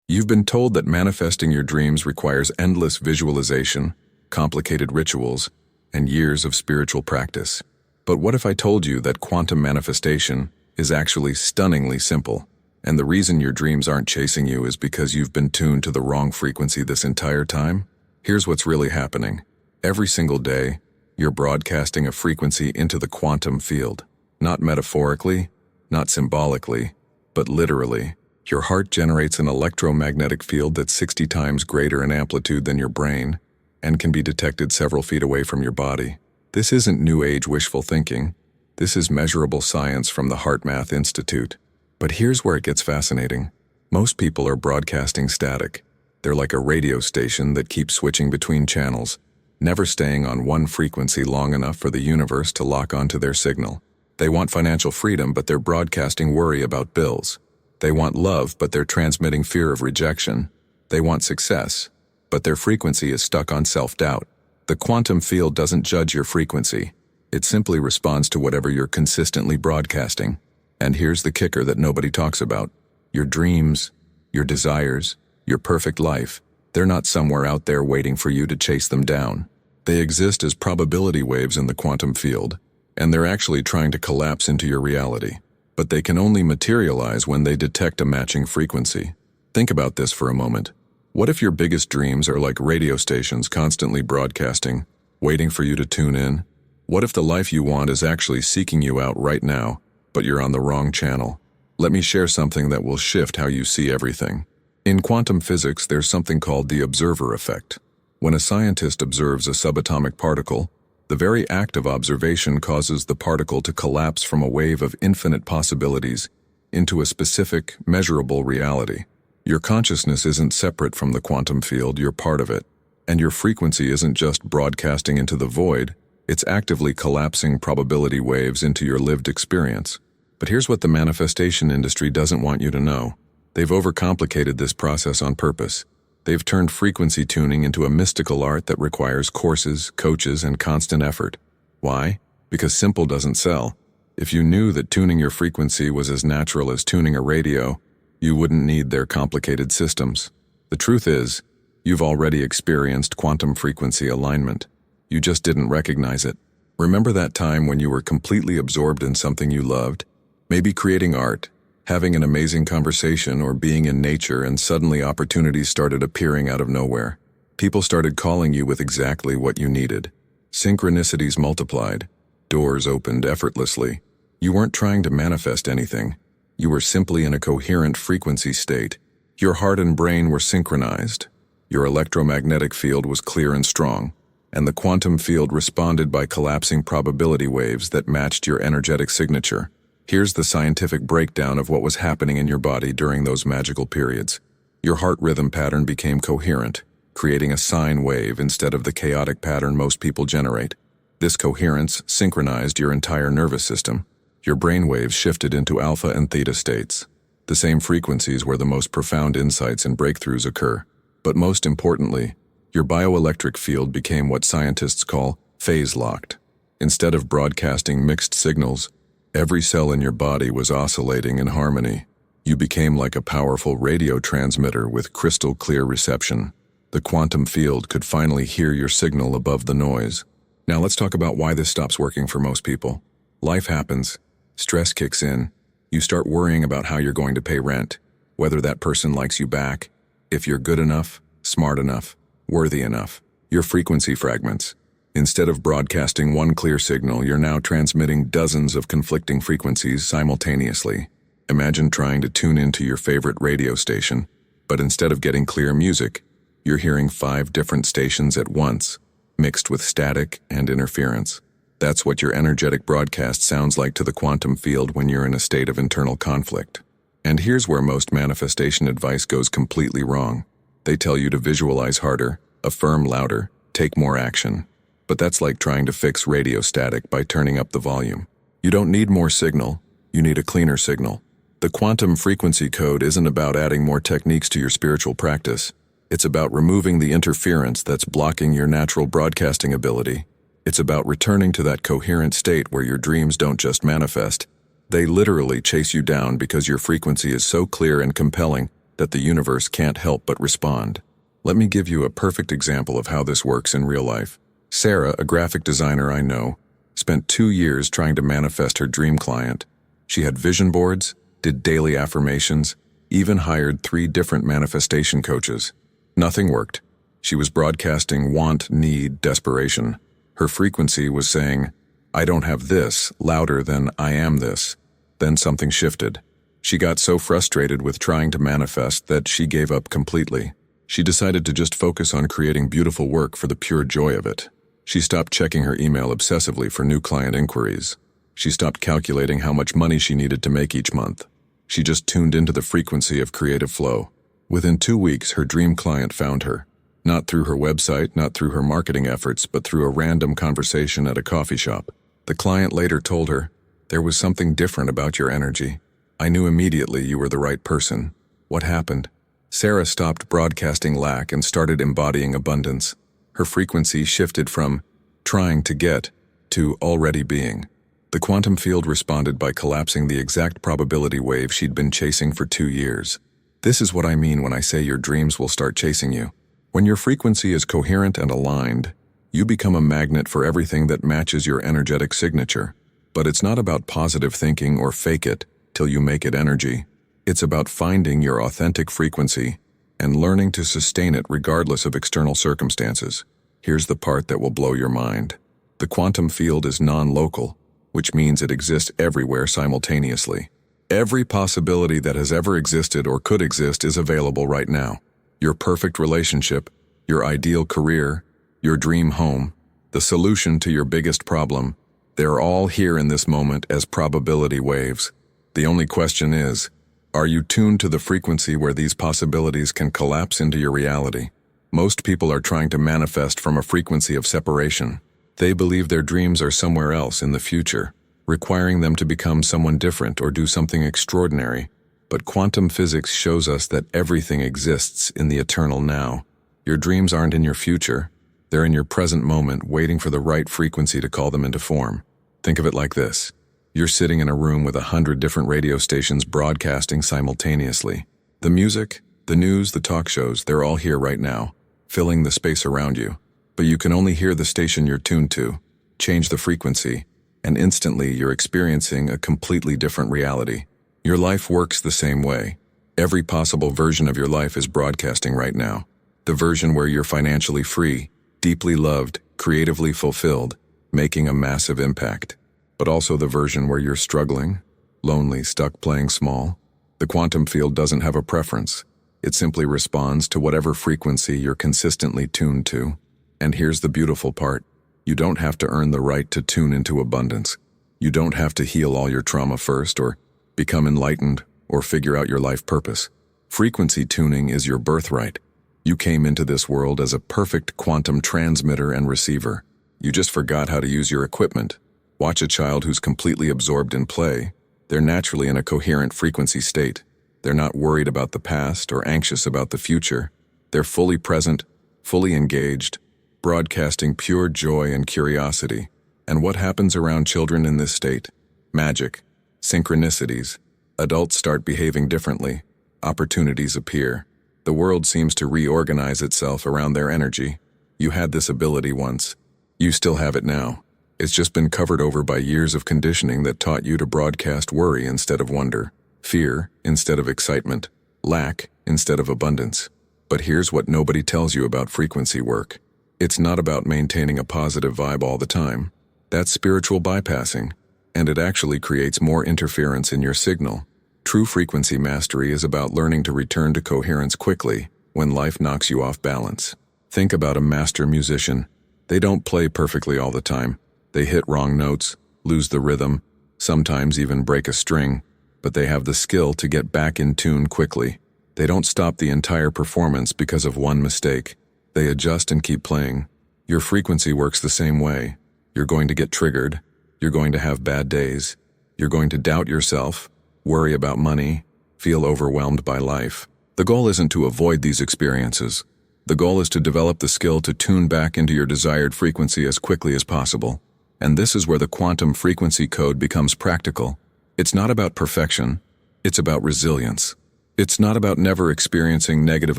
You've been told that manifesting your dreams requires endless visualization, complicated rituals, and years of spiritual practice. But what if I told you that quantum manifestation is actually stunningly simple, and the reason your dreams aren't chasing you is because you've been tuned to the wrong frequency this entire time? Here's what's really happening. Every single day, you're broadcasting a frequency into the quantum field. Not metaphorically, not symbolically, but literally. Your heart generates an electromagnetic field that's 60 times greater in amplitude than your brain and can be detected several feet away from your body. This isn't New Age wishful thinking. This is measurable science from the HeartMath Institute. But here's where it gets fascinating. Most people are broadcasting static. They're like a radio station that keeps switching between channels, never staying on one frequency long enough for the universe to lock onto their signal. They want financial freedom, but they're broadcasting worry about bills. They want love, but they're transmitting fear of rejection. They want success, but their frequency is stuck on self-doubt. The quantum field doesn't judge your frequency. It simply responds to whatever you're consistently broadcasting. And here's the kicker that nobody talks about. Your dreams, your desires, your perfect life, they're not somewhere out there waiting for you to chase them down. They exist as probability waves in the quantum field, and they're actually trying to collapse into your reality. But they can only materialize when they detect a matching frequency. Think about this for a moment. What if your biggest dreams are like radio stations constantly broadcasting, waiting for you to tune in? What if the life you want is actually seeking you out right now, but you're on the wrong channel? Let me share something that will shift how you see everything. In quantum physics, there's something called the observer effect. When a scientist observes a subatomic particle, the very act of observation causes the particle to collapse from a wave of infinite possibilities into a specific, measurable reality. Your consciousness isn't separate from the quantum field, you're part of it. And your frequency isn't just broadcasting into the void, it's actively collapsing probability waves into your lived experience. But here's what the manifestation industry doesn't want you to know. They've overcomplicated this process on purpose. They've turned frequency tuning into a mystical art that requires courses, coaches, and constant effort. Why? Because simple doesn't sell. If you knew that tuning your frequency was as natural as tuning a radio, you wouldn't need their complicated systems. The truth is, you've already experienced quantum frequency alignment. You just didn't recognize it. Remember that time when you were completely absorbed in something you loved? Maybe creating art, having an amazing conversation, or being in nature, and suddenly opportunities started appearing out of nowhere. People started calling you with exactly what you needed. Synchronicities multiplied. Doors opened effortlessly. You weren't trying to manifest anything. You were simply in a coherent frequency state. Your heart and brain were synchronized. Your electromagnetic field was clear and strong, and the quantum field responded by collapsing probability waves that matched your energetic signature. Here's the scientific breakdown of what was happening in your body during those magical periods. Your heart rhythm pattern became coherent, creating a sine wave instead of the chaotic pattern most people generate. This coherence synchronized your entire nervous system. Your brain waves shifted into alpha and theta states, the same frequencies where the most profound insights and breakthroughs occur. But most importantly, your bioelectric field became what scientists call phase-locked. Instead of broadcasting mixed signals, every cell in your body was oscillating in harmony. You became like a powerful radio transmitter with crystal clear reception. The quantum field could finally hear your signal above the noise. Now let's talk about why this stops working for most people. Life happens. Stress kicks in. You start worrying about how you're going to pay rent, whether that person likes you back, if you're good enough, smart enough, worthy enough. Your frequency fragments. Instead of broadcasting one clear signal, you're now transmitting dozens of conflicting frequencies simultaneously. Imagine trying to tune into your favorite radio station, but instead of getting clear music, you're hearing 5 different stations at once, mixed with static and interference. That's what your energetic broadcast sounds like to the quantum field when you're in a state of internal conflict. And here's where most manifestation advice goes completely wrong. They tell you to visualize harder, affirm louder, take more action. But that's like trying to fix radio static by turning up the volume. You don't need more signal, you need a cleaner signal. The quantum frequency code isn't about adding more techniques to your spiritual practice. It's about removing the interference that's blocking your natural broadcasting ability. It's about returning to that coherent state where your dreams don't just manifest. They literally chase you down because your frequency is so clear and compelling that the universe can't help but respond. Let me give you a perfect example of how this works in real life. Sarah, a graphic designer I know, spent 2 years trying to manifest her dream client. She had vision boards, did daily affirmations, even hired 3 different manifestation coaches. Nothing worked. She was broadcasting want, need, desperation. Her frequency was saying, "I don't have this," louder than "I am this." Then something shifted. She got so frustrated with trying to manifest that she gave up completely. She decided to just focus on creating beautiful work for the pure joy of it. She stopped checking her email obsessively for new client inquiries. She stopped calculating how much money she needed to make each month. She just tuned into the frequency of creative flow. Within 2 weeks, her dream client found her. Not through her website, not through her marketing efforts, but through a random conversation at a coffee shop. The client later told her, "There was something different about your energy. I knew immediately you were the right person." What happened? Sarah stopped broadcasting lack and started embodying abundance. Her frequency shifted from trying to get to already being. The quantum field responded by collapsing the exact probability wave she'd been chasing for 2 years. This is what I mean when I say your dreams will start chasing you. When your frequency is coherent and aligned, you become a magnet for everything that matches your energetic signature. But it's not about positive thinking or fake it till you make it energy. It's about finding your authentic frequency and learning to sustain it regardless of external circumstances. Here's the part that will blow your mind. The quantum field is non-local, which means it exists everywhere simultaneously. Every possibility that has ever existed or could exist is available right now. Your perfect relationship, your ideal career, your dream home, the solution to your biggest problem, they're all here in this moment as probability waves. The only question is, are you tuned to the frequency where these possibilities can collapse into your reality? Most people are trying to manifest from a frequency of separation. They believe their dreams are somewhere else in the future, requiring them to become someone different or do something extraordinary. But quantum physics shows us that everything exists in the eternal now. Your dreams aren't in your future. They're in your present moment, waiting for the right frequency to call them into form. Think of it like this. You're sitting in a room with 100 different radio stations broadcasting simultaneously. The music, the news, the talk shows, they're all here right now, filling the space around you. But you can only hear the station you're tuned to. Change the frequency, and instantly you're experiencing a completely different reality. Your life works the same way. Every possible version of your life is broadcasting right now. The version where you're financially free, deeply loved, creatively fulfilled, making a massive impact. But also the version where you're struggling, lonely, stuck playing small. The quantum field doesn't have a preference. It simply responds to whatever frequency you're consistently tuned to. And here's the beautiful part. You don't have to earn the right to tune into abundance. You don't have to heal all your trauma first or become enlightened or figure out your life purpose. Frequency tuning is your birthright. You came into this world as a perfect quantum transmitter and receiver. You just forgot how to use your equipment. Watch a child who's completely absorbed in play. They're naturally in a coherent frequency state. They're not worried about the past or anxious about the future. They're fully present, fully engaged, broadcasting pure joy and curiosity. And what happens around children in this state? Magic, synchronicities. Adults start behaving differently. Opportunities appear. The world seems to reorganize itself around their energy. You had this ability once. You still have it now. It's just been covered over by years of conditioning that taught you to broadcast worry instead of wonder, fear instead of excitement, lack instead of abundance. But here's what nobody tells you about frequency work. It's not about maintaining a positive vibe all the time. That's spiritual bypassing, and it actually creates more interference in your signal. True frequency mastery is about learning to return to coherence quickly when life knocks you off balance. Think about a master musician. They don't play perfectly all the time. They hit wrong notes, lose the rhythm, sometimes even break a string, but they have the skill to get back in tune quickly. They don't stop the entire performance because of one mistake. They adjust and keep playing. Your frequency works the same way. You're going to get triggered. You're going to have bad days. You're going to doubt yourself, worry about money, feel overwhelmed by life. The goal isn't to avoid these experiences. The goal is to develop the skill to tune back into your desired frequency as quickly as possible. And this is where the quantum frequency code becomes practical. It's not about perfection. It's about resilience. It's not about never experiencing negative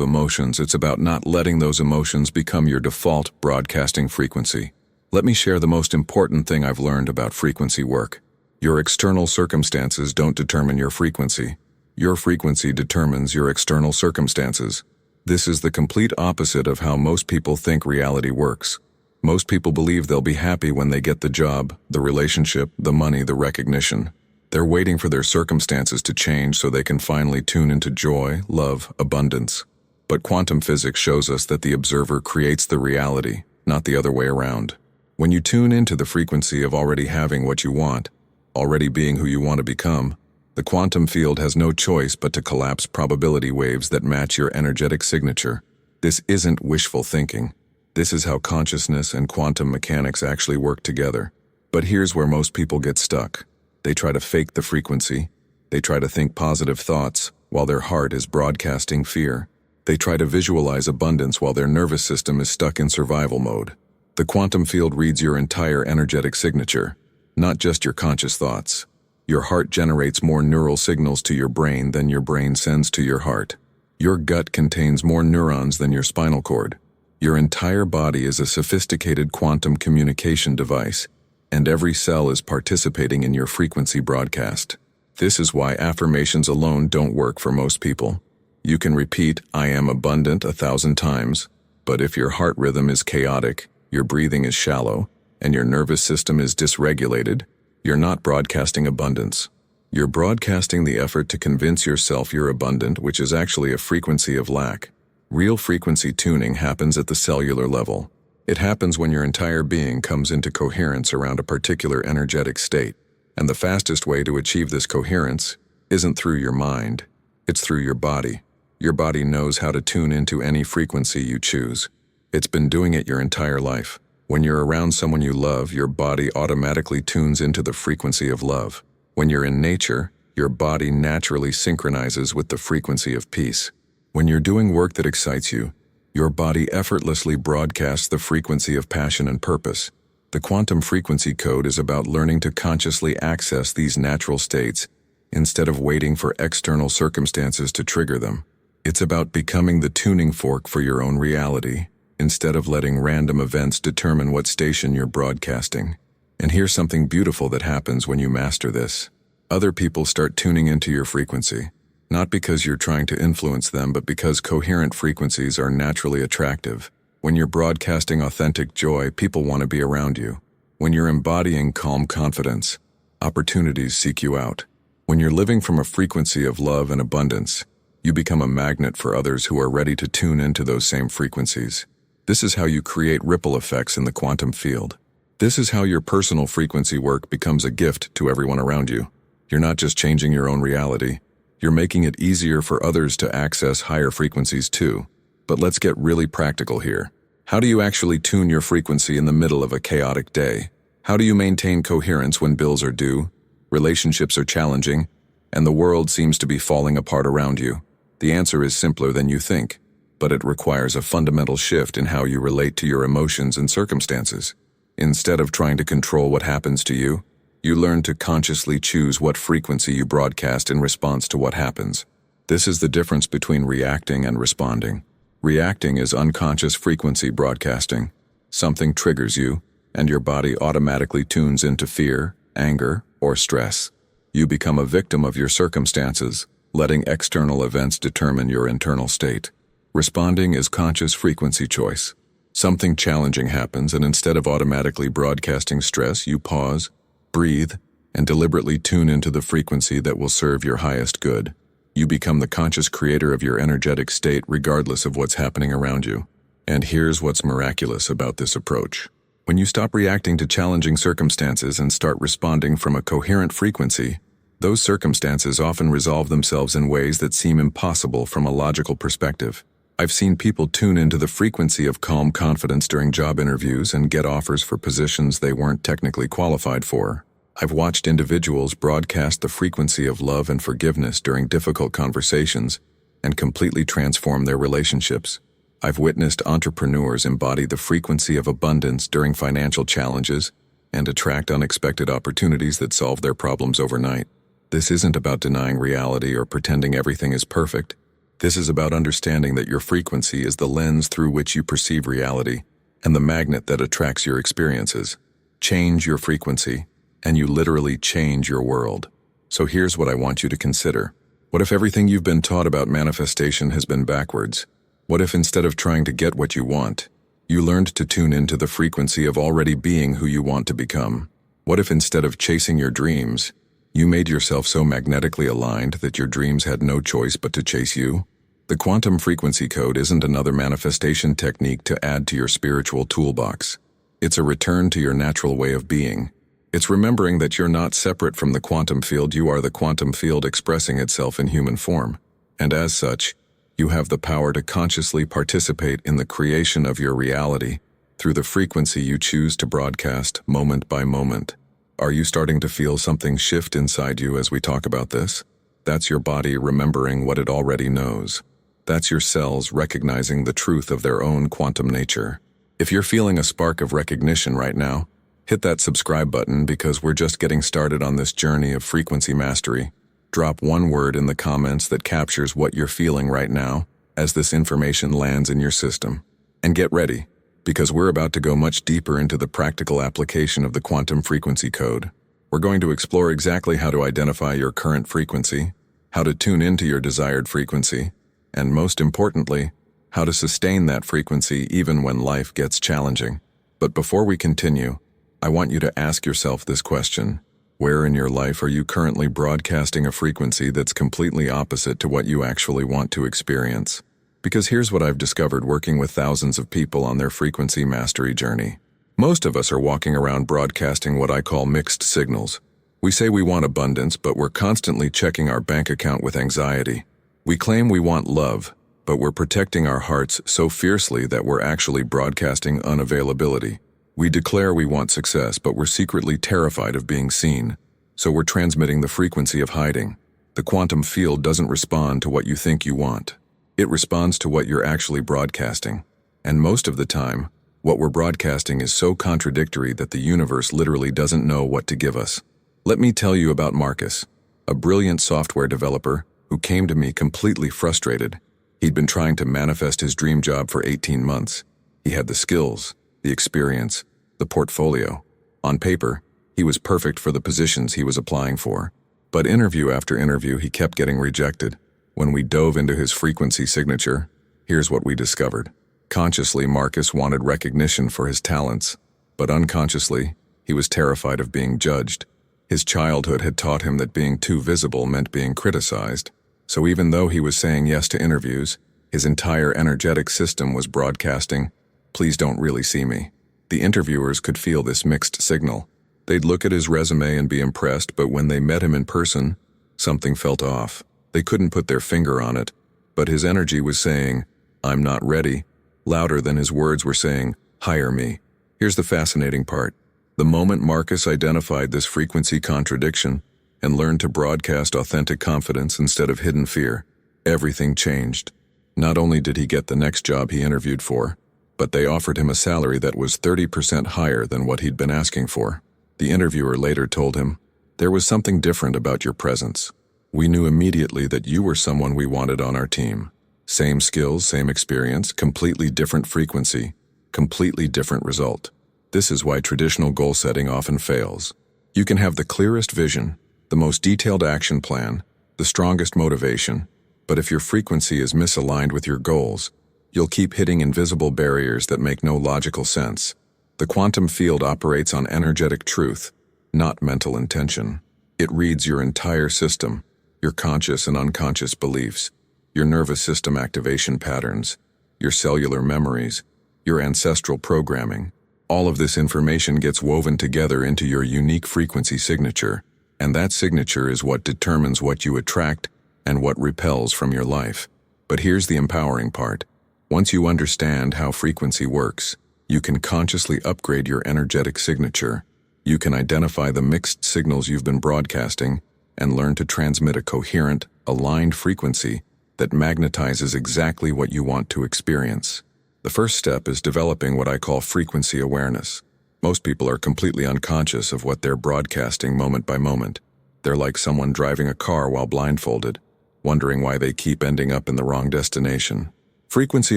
emotions, it's about not letting those emotions become your default broadcasting frequency. Let me share the most important thing I've learned about frequency work. Your external circumstances don't determine your frequency. Your frequency determines your external circumstances. This is the complete opposite of how most people think reality works. Most people believe they'll be happy when they get the job, the relationship, the money, the recognition. They're waiting for their circumstances to change so they can finally tune into joy, love, abundance. But quantum physics shows us that the observer creates the reality, not the other way around. When you tune into the frequency of already having what you want, already being who you want to become, the quantum field has no choice but to collapse probability waves that match your energetic signature. This isn't wishful thinking. This is how consciousness and quantum mechanics actually work together. But here's where most people get stuck. They try to fake the frequency. They try to think positive thoughts while their heart is broadcasting fear. They try to visualize abundance while their nervous system is stuck in survival mode. The quantum field reads your entire energetic signature, not just your conscious thoughts. Your heart generates more neural signals to your brain than your brain sends to your heart. Your gut contains more neurons than your spinal cord. Your entire body is a sophisticated quantum communication device, and every cell is participating in your frequency broadcast. This is why affirmations alone don't work for most people. You can repeat, "I am abundant," 1,000 times, but if your heart rhythm is chaotic, your breathing is shallow, and your nervous system is dysregulated, you're not broadcasting abundance. You're broadcasting the effort to convince yourself you're abundant, which is actually a frequency of lack. Real frequency tuning happens at the cellular level. It happens when your entire being comes into coherence around a particular energetic state. And the fastest way to achieve this coherence isn't through your mind, it's through your body. Your body knows how to tune into any frequency you choose. It's been doing it your entire life. When you're around someone you love, your body automatically tunes into the frequency of love. When you're in nature, your body naturally synchronizes with the frequency of peace. When you're doing work that excites you, your body effortlessly broadcasts the frequency of passion and purpose. The quantum frequency code is about learning to consciously access these natural states instead of waiting for external circumstances to trigger them. It's about becoming the tuning fork for your own reality, instead of letting random events determine what station you're broadcasting. And here's something beautiful that happens when you master this. Other people start tuning into your frequency, not because you're trying to influence them, but because coherent frequencies are naturally attractive. When you're broadcasting authentic joy, people want to be around you. When you're embodying calm confidence, opportunities seek you out. When you're living from a frequency of love and abundance, you become a magnet for others who are ready to tune into those same frequencies. This is how you create ripple effects in the quantum field. This is how your personal frequency work becomes a gift to everyone around you. You're not just changing your own reality, you're making it easier for others to access higher frequencies too. But let's get really practical here. How do you actually tune your frequency in the middle of a chaotic day? How do you maintain coherence when bills are due, relationships are challenging, and the world seems to be falling apart around you? The answer is simpler than you think, but it requires a fundamental shift in how you relate to your emotions and circumstances. Instead of trying to control what happens to you, you learn to consciously choose what frequency you broadcast in response to what happens. This is the difference between reacting and responding. Reacting is unconscious frequency broadcasting. Something triggers you, and your body automatically tunes into fear, anger, or stress. You become a victim of your circumstances, letting external events determine your internal state. Responding is conscious frequency choice. Something challenging happens, and instead of automatically broadcasting stress, you pause, breathe, and deliberately tune into the frequency that will serve your highest good. You become the conscious creator of your energetic state regardless of what's happening around you. And here's what's miraculous about this approach. When you stop reacting to challenging circumstances and start responding from a coherent frequency, those circumstances often resolve themselves in ways that seem impossible from a logical perspective. I've seen people tune into the frequency of calm confidence during job interviews and get offers for positions they weren't technically qualified for. I've watched individuals broadcast the frequency of love and forgiveness during difficult conversations and completely transform their relationships. I've witnessed entrepreneurs embody the frequency of abundance during financial challenges and attract unexpected opportunities that solve their problems overnight. This isn't about denying reality or pretending everything is perfect. This is about understanding that your frequency is the lens through which you perceive reality and the magnet that attracts your experiences. Change your frequency, and you literally change your world. So here's what I want you to consider. What if everything you've been taught about manifestation has been backwards? What if instead of trying to get what you want, you learned to tune into the frequency of already being who you want to become? What if instead of chasing your dreams, you made yourself so magnetically aligned that your dreams had no choice but to chase you? The quantum frequency code isn't another manifestation technique to add to your spiritual toolbox. It's a return to your natural way of being. It's remembering that you're not separate from the quantum field. You are the quantum field expressing itself in human form. And as such, you have the power to consciously participate in the creation of your reality through the frequency you choose to broadcast moment by moment. Are you starting to feel something shift inside you as we talk about this? That's your body remembering what it already knows. That's your cells recognizing the truth of their own quantum nature. If you're feeling a spark of recognition right now, hit that subscribe button because we're just getting started on this journey of frequency mastery. Drop one word in the comments that captures what you're feeling right now as this information lands in your system. And get ready, because we're about to go much deeper into the practical application of the quantum frequency code. We're going to explore exactly how to identify your current frequency, how to tune into your desired frequency, and most importantly, how to sustain that frequency even when life gets challenging. But before we continue, I want you to ask yourself this question. Where in your life are you currently broadcasting a frequency that's completely opposite to what you actually want to experience? Because here's what I've discovered working with thousands of people on their frequency mastery journey. Most of us are walking around broadcasting what I call mixed signals. We say we want abundance, but we're constantly checking our bank account with anxiety. We claim we want love, but we're protecting our hearts so fiercely that we're actually broadcasting unavailability. We declare we want success, but we're secretly terrified of being seen, so we're transmitting the frequency of hiding. The quantum field doesn't respond to what you think you want. It responds to what you're actually broadcasting. And most of the time, what we're broadcasting is so contradictory that the universe literally doesn't know what to give us. Let me tell you about Marcus, a brilliant software developer who came to me completely frustrated. He'd been trying to manifest his dream job for 18 months. He had the skills, the experience, the portfolio. On paper, he was perfect for the positions he was applying for. But interview after interview, he kept getting rejected. When we dove into his frequency signature, here's what we discovered. Consciously, Marcus wanted recognition for his talents, but unconsciously, he was terrified of being judged. His childhood had taught him that being too visible meant being criticized. So even though he was saying yes to interviews, his entire energetic system was broadcasting, "Please don't really see me." The interviewers could feel this mixed signal. They'd look at his resume and be impressed, but when they met him in person, something felt off. They couldn't put their finger on it, but his energy was saying, "I'm not ready," louder than his words were saying, "Hire me." Here's the fascinating part. The moment Marcus identified this frequency contradiction and learned to broadcast authentic confidence instead of hidden fear, everything changed. Not only did he get the next job he interviewed for, but they offered him a salary that was 30% higher than what he'd been asking for. The interviewer later told him, "There was something different about your presence. We knew immediately that you were someone we wanted on our team. Same skills, same experience, completely different frequency, completely different result." This is why traditional goal setting often fails. You can have the clearest vision, the most detailed action plan, the strongest motivation, but if your frequency is misaligned with your goals, you'll keep hitting invisible barriers that make no logical sense. The quantum field operates on energetic truth, not mental intention. It reads your entire system, your conscious and unconscious beliefs, your nervous system activation patterns, your cellular memories, your ancestral programming. All of this information gets woven together into your unique frequency signature, and that signature is what determines what you attract and what repels from your life. But here's the empowering part. Once you understand how frequency works, you can consciously upgrade your energetic signature. You can identify the mixed signals you've been broadcasting and learn to transmit a coherent, aligned frequency that magnetizes exactly what you want to experience. The first step is developing what I call frequency awareness. Most people are completely unconscious of what they're broadcasting moment by moment. They're like someone driving a car while blindfolded, wondering why they keep ending up in the wrong destination. Frequency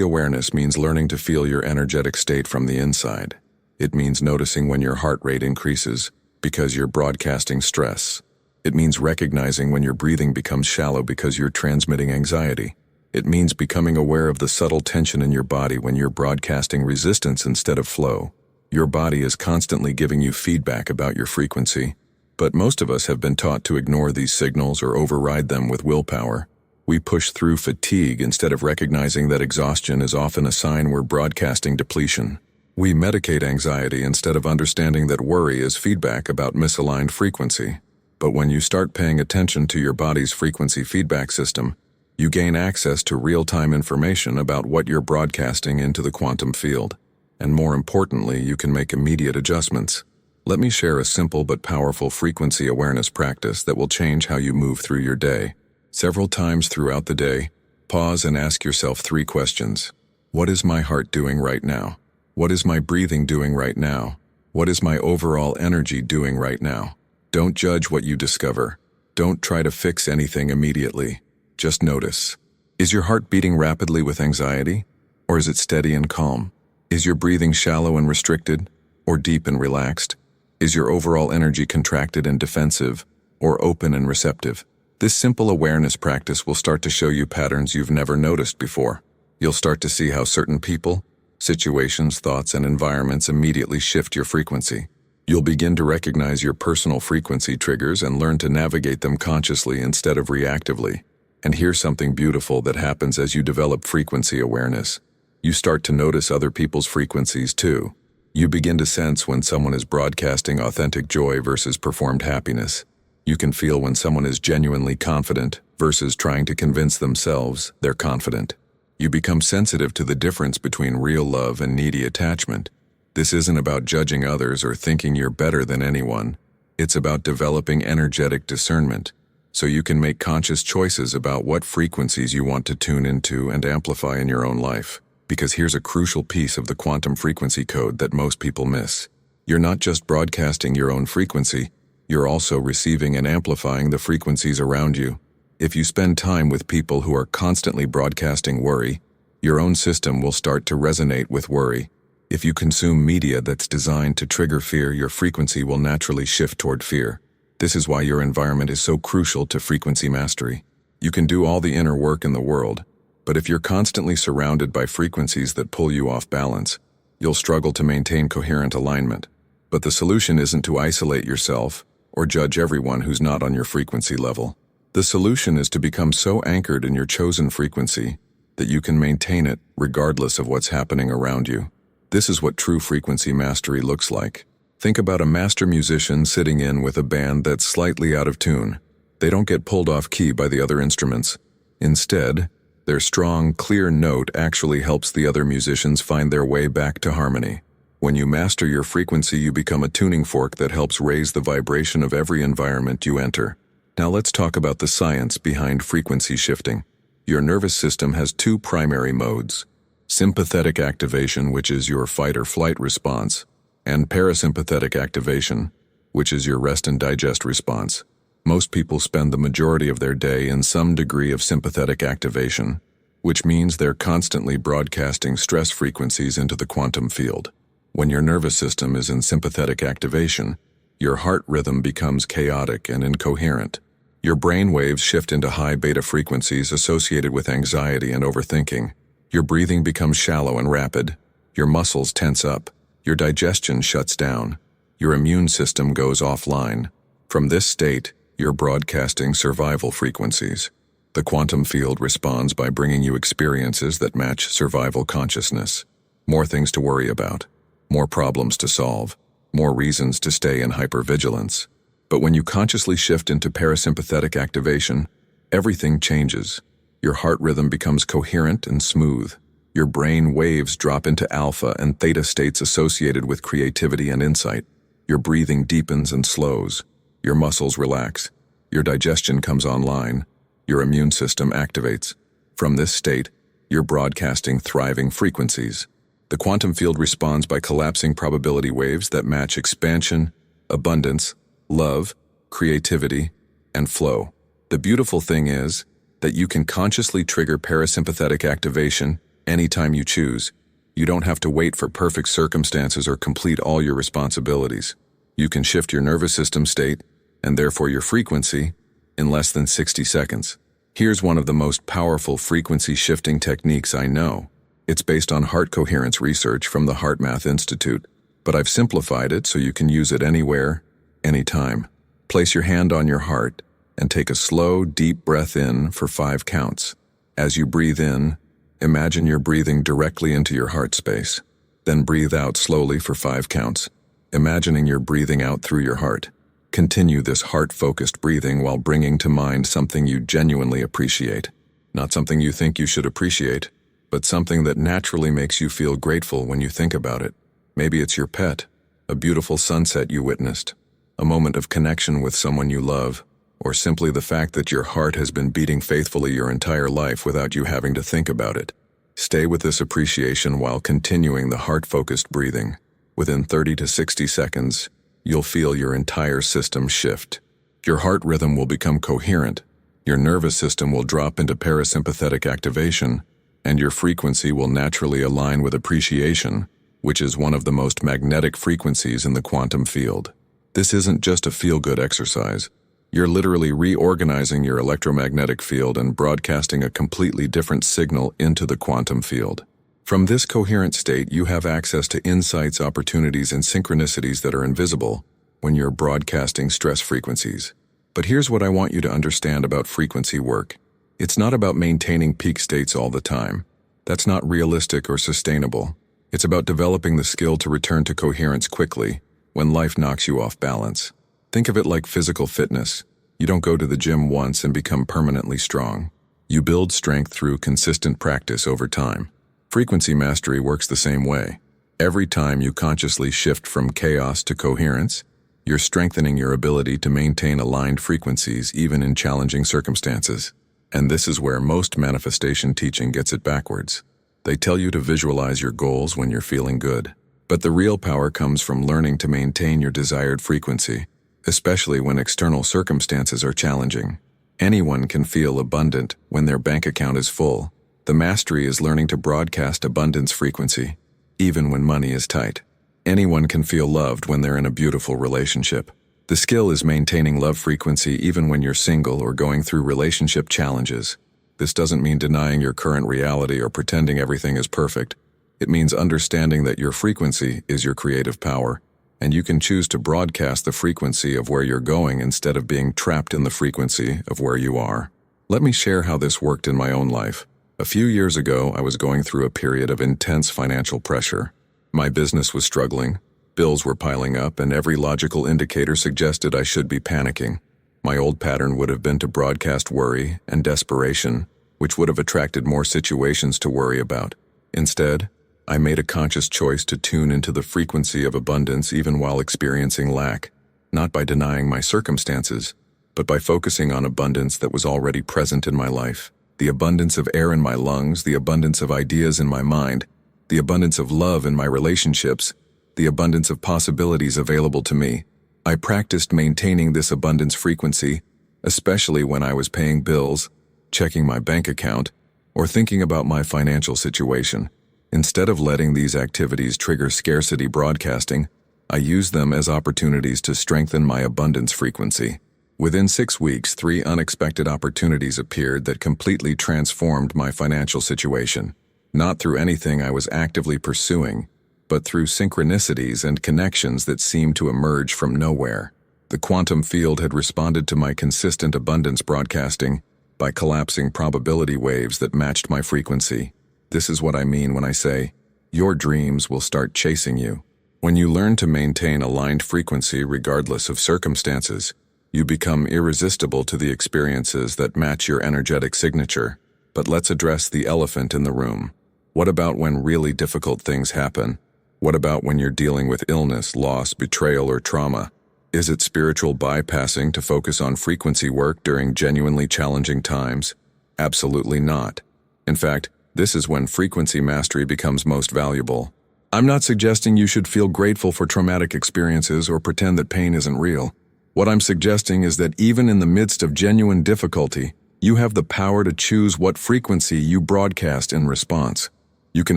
awareness means learning to feel your energetic state from the inside. It means noticing when your heart rate increases because you're broadcasting stress. It means recognizing when your breathing becomes shallow because you're transmitting anxiety. It means becoming aware of the subtle tension in your body when you're broadcasting resistance instead of flow. Your body is constantly giving you feedback about your frequency, but most of us have been taught to ignore these signals or override them with willpower. We push through fatigue instead of recognizing that exhaustion is often a sign we're broadcasting depletion. We medicate anxiety instead of understanding that worry is feedback about misaligned frequency. But when you start paying attention to your body's frequency feedback system, you gain access to real-time information about what you're broadcasting into the quantum field. And more importantly, you can make immediate adjustments. Let me share a simple but powerful frequency awareness practice that will change how you move through your day. Several times throughout the day, pause and ask yourself 3 questions. What is my heart doing right now? What is my breathing doing right now? What is my overall energy doing right now? Don't judge what you discover. Don't try to fix anything immediately. Just notice. Is your heart beating rapidly with anxiety? Or is it steady and calm? Is your breathing shallow and restricted? Or deep and relaxed? Is your overall energy contracted and defensive? Or open and receptive? This simple awareness practice will start to show you patterns you've never noticed before. You'll start to see how certain people, situations, thoughts, and environments immediately shift your frequency. You'll begin to recognize your personal frequency triggers and learn to navigate them consciously instead of reactively. And here's something beautiful that happens as you develop frequency awareness. You start to notice other people's frequencies too. You begin to sense when someone is broadcasting authentic joy versus performed happiness. You can feel when someone is genuinely confident versus trying to convince themselves they're confident. You become sensitive to the difference between real love and needy attachment. This isn't about judging others or thinking you're better than anyone. It's about developing energetic discernment, so you can make conscious choices about what frequencies you want to tune into and amplify in your own life. Because here's a crucial piece of the quantum frequency code that most people miss. You're not just broadcasting your own frequency, you're also receiving and amplifying the frequencies around you. If you spend time with people who are constantly broadcasting worry, your own system will start to resonate with worry. If you consume media that's designed to trigger fear, your frequency will naturally shift toward fear. This is why your environment is so crucial to frequency mastery. You can do all the inner work in the world, but if you're constantly surrounded by frequencies that pull you off balance, you'll struggle to maintain coherent alignment. But the solution isn't to isolate yourself or judge everyone who's not on your frequency level. The solution is to become so anchored in your chosen frequency that you can maintain it regardless of what's happening around you. This is what true frequency mastery looks like. Think about a master musician sitting in with a band that's slightly out of tune. They don't get pulled off key by the other instruments. Instead, their strong, clear note actually helps the other musicians find their way back to harmony. When you master your frequency, you become a tuning fork that helps raise the vibration of every environment you enter. Now let's talk about the science behind frequency shifting. Your nervous system has 2 primary modes: sympathetic activation, which is your fight or flight response, and parasympathetic activation, which is your rest and digest response. Most people spend the majority of their day in some degree of sympathetic activation, which means they're constantly broadcasting stress frequencies into the quantum field. When your nervous system is in sympathetic activation, your heart rhythm becomes chaotic and incoherent. Your brain waves shift into high beta frequencies associated with anxiety and overthinking. Your breathing becomes shallow and rapid. Your muscles tense up. Your digestion shuts down. Your immune system goes offline. From this state, you're broadcasting survival frequencies. The quantum field responds by bringing you experiences that match survival consciousness. More things to worry about. More problems to solve. More reasons to stay in hypervigilance. But when you consciously shift into parasympathetic activation, everything changes. Your heart rhythm becomes coherent and smooth. Your brain waves drop into alpha and theta states associated with creativity and insight. Your breathing deepens and slows. Your muscles relax. Your digestion comes online. Your immune system activates. From this state, you're broadcasting thriving frequencies. The quantum field responds by collapsing probability waves that match expansion, abundance, love, creativity, and flow. The beautiful thing is that you can consciously trigger parasympathetic activation anytime you choose. You don't have to wait for perfect circumstances or complete all your responsibilities. You can shift your nervous system state, and therefore your frequency, in less than 60 seconds. Here's one of the most powerful frequency shifting techniques I know. It's based on heart coherence research from the HeartMath Institute, but I've simplified it so you can use it anywhere, anytime. Place your hand on your heart and take a slow, deep breath in for 5 counts. As you breathe in, imagine you're breathing directly into your heart space. Then breathe out slowly for 5 counts, imagining you're breathing out through your heart. Continue this heart-focused breathing while bringing to mind something you genuinely appreciate. Not something you think you should appreciate, but something that naturally makes you feel grateful when you think about it. Maybe it's your pet, a beautiful sunset you witnessed, a moment of connection with someone you love, or simply the fact that your heart has been beating faithfully your entire life without you having to think about it. Stay with this appreciation while continuing the heart-focused breathing. Within 30 to 60 seconds, you'll feel your entire system shift. Your heart rhythm will become coherent, your nervous system will drop into parasympathetic activation, and your frequency will naturally align with appreciation, which is one of the most magnetic frequencies in the quantum field. This isn't just a feel-good exercise. You're literally reorganizing your electromagnetic field and broadcasting a completely different signal into the quantum field. From this coherent state, you have access to insights, opportunities, and synchronicities that are invisible when you're broadcasting stress frequencies. But here's what I want you to understand about frequency work. It's not about maintaining peak states all the time. That's not realistic or sustainable. It's about developing the skill to return to coherence quickly when life knocks you off balance. Think of it like physical fitness. You don't go to the gym once and become permanently strong. You build strength through consistent practice over time. Frequency mastery works the same way. Every time you consciously shift from chaos to coherence, you're strengthening your ability to maintain aligned frequencies even in challenging circumstances. And this is where most manifestation teaching gets it backwards. They tell you to visualize your goals when you're feeling good. But the real power comes from learning to maintain your desired frequency, especially when external circumstances are challenging. Anyone can feel abundant when their bank account is full. The mastery is learning to broadcast abundance frequency, even when money is tight. Anyone can feel loved when they're in a beautiful relationship. The skill is maintaining love frequency even when you're single or going through relationship challenges. This doesn't mean denying your current reality or pretending everything is perfect. It means understanding that your frequency is your creative power, and you can choose to broadcast the frequency of where you're going instead of being trapped in the frequency of where you are. Let me share how this worked in my own life. A few years ago, I was going through a period of intense financial pressure. My business was struggling, bills were piling up, and every logical indicator suggested I should be panicking. My old pattern would have been to broadcast worry and desperation, which would have attracted more situations to worry about. Instead, I made a conscious choice to tune into the frequency of abundance even while experiencing lack, not by denying my circumstances, but by focusing on abundance that was already present in my life. The abundance of air in my lungs, the abundance of ideas in my mind, the abundance of love in my relationships, the abundance of possibilities available to me. I practiced maintaining this abundance frequency, especially when I was paying bills, checking my bank account, or thinking about my financial situation. Instead of letting these activities trigger scarcity broadcasting, I used them as opportunities to strengthen my abundance frequency. Within 6 weeks, 3 unexpected opportunities appeared that completely transformed my financial situation. Not through anything I was actively pursuing, but through synchronicities and connections that seemed to emerge from nowhere. The quantum field had responded to my consistent abundance broadcasting by collapsing probability waves that matched my frequency. This is what I mean when I say, your dreams will start chasing you. When you learn to maintain aligned frequency regardless of circumstances, you become irresistible to the experiences that match your energetic signature. But let's address the elephant in the room. What about when really difficult things happen? What about when you're dealing with illness, loss, betrayal, or trauma? Is it spiritual bypassing to focus on frequency work during genuinely challenging times? Absolutely not. In fact, this is when frequency mastery becomes most valuable. I'm not suggesting you should feel grateful for traumatic experiences or pretend that pain isn't real. What I'm suggesting is that even in the midst of genuine difficulty, you have the power to choose what frequency you broadcast in response. You can